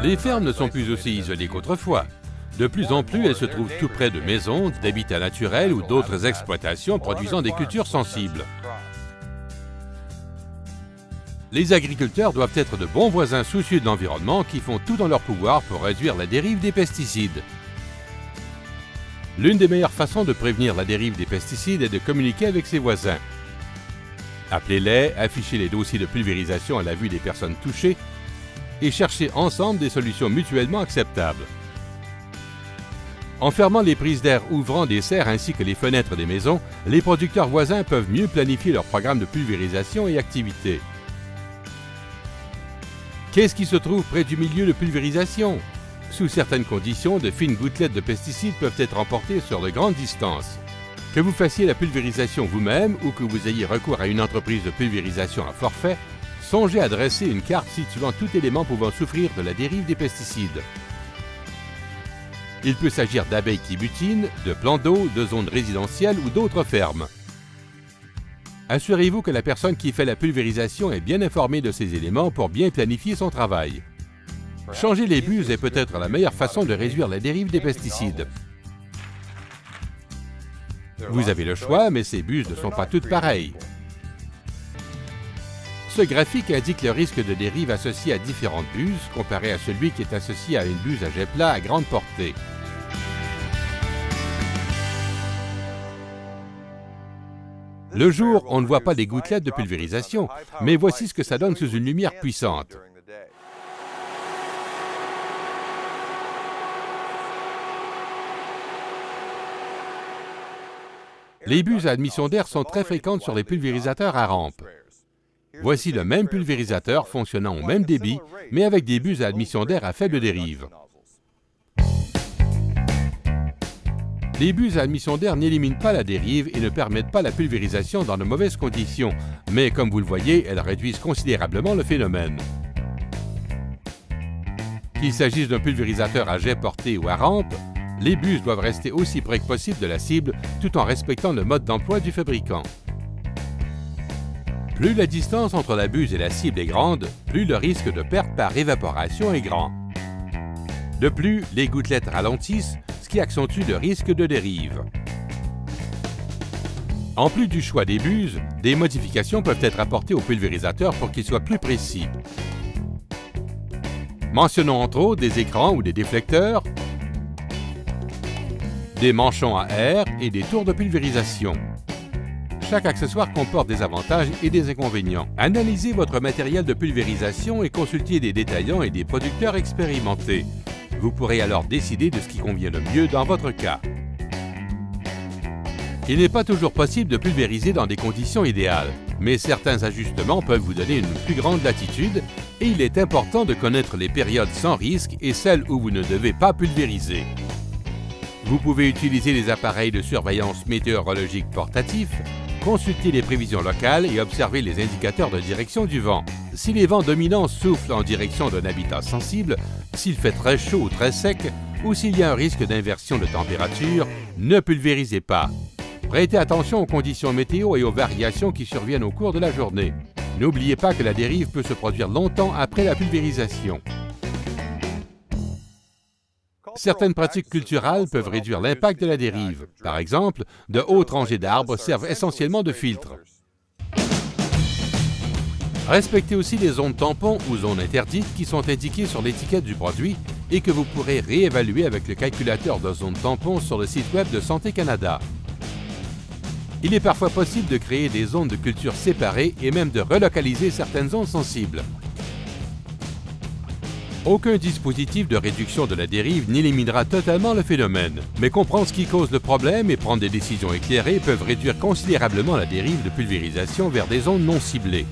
Les fermes ne sont plus aussi isolées qu'autrefois. De plus en plus, elles se trouvent tout près de maisons, d'habitats naturels ou d'autres exploitations produisant des cultures sensibles. Les agriculteurs doivent être de bons voisins soucieux de l'environnement qui font tout dans leur pouvoir pour réduire la dérive des pesticides. L'une des meilleures façons de prévenir la dérive des pesticides est de communiquer avec ses voisins. Appelez-les, affichez les dossiers de pulvérisation à la vue des personnes touchées et cherchez ensemble des solutions mutuellement acceptables. En fermant les prises d'air ouvrant des serres ainsi que les fenêtres des maisons, les producteurs voisins peuvent mieux planifier leur programme de pulvérisation et activités. Qu'est-ce qui se trouve près du milieu de pulvérisation? Sous certaines conditions, de fines gouttelettes de pesticides peuvent être emportées sur de grandes distances. Que vous fassiez la pulvérisation vous-même ou que vous ayez recours à une entreprise de pulvérisation à forfait, songez à dresser une carte situant tout élément pouvant souffrir de la dérive des pesticides. Il peut s'agir d'abeilles qui butinent, de plans d'eau, de zones résidentielles ou d'autres fermes. Assurez-vous que la personne qui fait la pulvérisation est bien informée de ces éléments pour bien planifier son travail. Changer les buses est peut-être la meilleure façon de réduire la dérive des pesticides. Vous avez le choix, mais ces buses ne sont pas toutes pareilles. Ce graphique indique le risque de dérive associé à différentes buses, comparé à celui qui est associé à une buse à jet plat à grande portée. Le jour, on ne voit pas des gouttelettes de pulvérisation, mais voici ce que ça donne sous une lumière puissante. Les buses à admission d'air sont très fréquentes sur les pulvérisateurs à rampe. Voici le même pulvérisateur fonctionnant au même débit, mais avec des buses à admission d'air à faible dérive. Les buses à admission d'air n'éliminent pas la dérive et ne permettent pas la pulvérisation dans de mauvaises conditions, mais comme vous le voyez, elles réduisent considérablement le phénomène. Qu'il s'agisse d'un pulvérisateur à jet porté ou à rampe, les buses doivent rester aussi près que possible de la cible tout en respectant le mode d'emploi du fabricant. Plus la distance entre la buse et la cible est grande, plus le risque de perte par évaporation est grand. De plus, les gouttelettes ralentissent, ce qui accentue le risque de dérive. En plus du choix des buses, des modifications peuvent être apportées au pulvérisateur pour qu'il soit plus précis. Mentionnons entre autres des écrans ou des déflecteurs, des manchons à air et des tours de pulvérisation. Chaque accessoire comporte des avantages et des inconvénients. Analysez votre matériel de pulvérisation et consultez des détaillants et des producteurs expérimentés. Vous pourrez alors décider de ce qui convient le mieux dans votre cas. Il n'est pas toujours possible de pulvériser dans des conditions idéales, mais certains ajustements peuvent vous donner une plus grande latitude et il est important de connaître les périodes sans risque et celles où vous ne devez pas pulvériser. Vous pouvez utiliser les appareils de surveillance météorologique portatifs, consulter les prévisions locales et observer les indicateurs de direction du vent. Si les vents dominants soufflent en direction d'un habitat sensible, s'il fait très chaud ou très sec, ou s'il y a un risque d'inversion de température, ne pulvérisez pas. Prêtez attention aux conditions météo et aux variations qui surviennent au cours de la journée. N'oubliez pas que la dérive peut se produire longtemps après la pulvérisation. Certaines pratiques culturales peuvent réduire l'impact de la dérive. Par exemple, de hautes rangées d'arbres servent essentiellement de filtres. Respectez aussi les zones tampons ou zones interdites qui sont indiquées sur l'étiquette du produit et que vous pourrez réévaluer avec le calculateur de zones tampons sur le site web de Santé Canada. Il est parfois possible de créer des zones de culture séparées et même de relocaliser certaines zones sensibles. Aucun dispositif de réduction de la dérive n'éliminera totalement le phénomène, mais comprendre ce qui cause le problème et prendre des décisions éclairées peuvent réduire considérablement la dérive de pulvérisation vers des zones non ciblées.